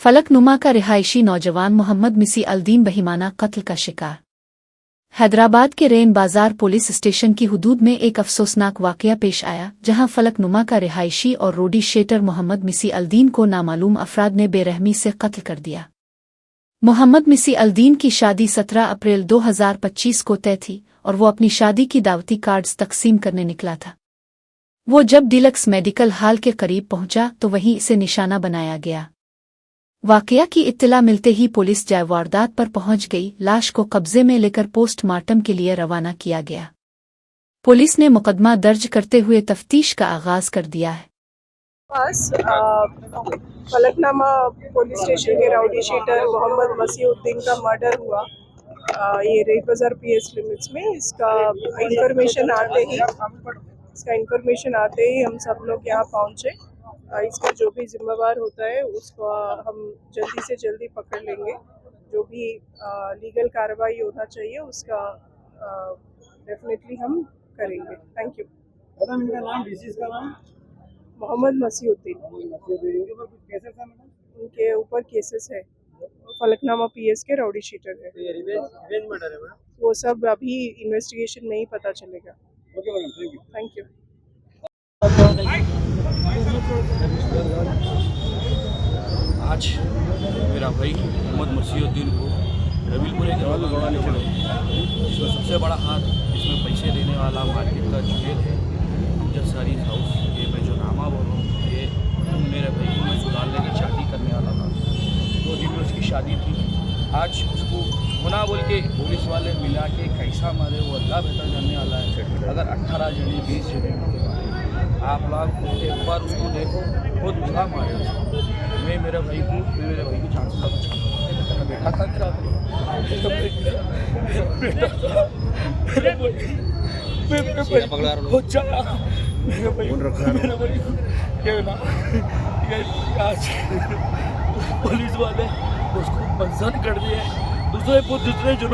फलकनुमा का रिहायशी नौजवान मोहम्मद मिसी अल्दीन बहिमाना कत्ल का शिकार। हैदराबाद के रेन बाजार पुलिस स्टेशन की हुदूद में एक अफसोसनाक वाकया पेश आया, जहां फलकनुमा का रिहायशी और रोडी शेटर मोहम्मद मिसी अल्दीन को नामालूम अफराद ने बेरहमी से कत्ल कर दिया। मोहम्मद मिसी अल्दीन की शादी 17 अप्रैल 2025 को तय थी और वो अपनी शादी की दावती कार्ड्स तकसीम करने निकला था। वो जब डीलक्स मेडिकल हॉल के करीब पहुंचा तो वहीं इसे निशाना बनाया गया। वाकया की इत्तला मिलते ही पुलिस जाए वारदात पर पहुंच गई। लाश को कब्जे में लेकर पोस्टमार्टम के लिए रवाना किया गया। पुलिस ने मुकदमा दर्ज करते हुए तफ्तीश का आगाज कर दिया है। फलकनुमा पुलिस स्टेशन के राउडी शीटर मोहम्मद मसीउद्दीन का मर्डर हुआ। ये रेड बाजार पीएस लिमिट्स में। इसका इन्फॉर्मेशन आते ही हम सब लोग यहाँ पहुँचे। इसका जो भी जिम्मेवार होता है उसको हम जल्दी से जल्दी पकड़ लेंगे। जो भी लीगल कार्रवाई होना चाहिए उसका डेफिनेटली हम करेंगे। Thank you. मैडम, इनका नाम डिसीज का नाम मोहम्मद मसीउद्दीन। उनके ऊपर केसेस है। फलकनुमा पीएस के राउडी शीटर है। रिवेंज मर्डर है मैडम। वो सब अभी इन्वेस्टिगेशन में ही पता चलेगा। Okay madam, thank you. आज मेरा भाई मोहम्मद मसीउद्दीन को रविलपुरे के जिसमें सबसे बड़ा हाथ इसमें पैसे देने वाला मार्केट का जुएल है अमजद सारी हाउस। ये मैं जो नामा बोल रहा हूँ, ये मेरे भाई को मैं सुधारने की शादी करने वाला था। 2 दिन में उसकी शादी थी। आज उसको होना बोल के पुलिस वाले मिला के कैसा मारे वो अल्लाह बेहतर जानने वाला है। अगर 18 जने 20 जने आप लोग एक बार उसको देखो, बहुत बुरा मारे उसको। मैं मेरे भाई को चांस का बचा बेटा था मेरा बेटा आज पुलिस वाले उसको बंधन कर दिए। दूसरे जनों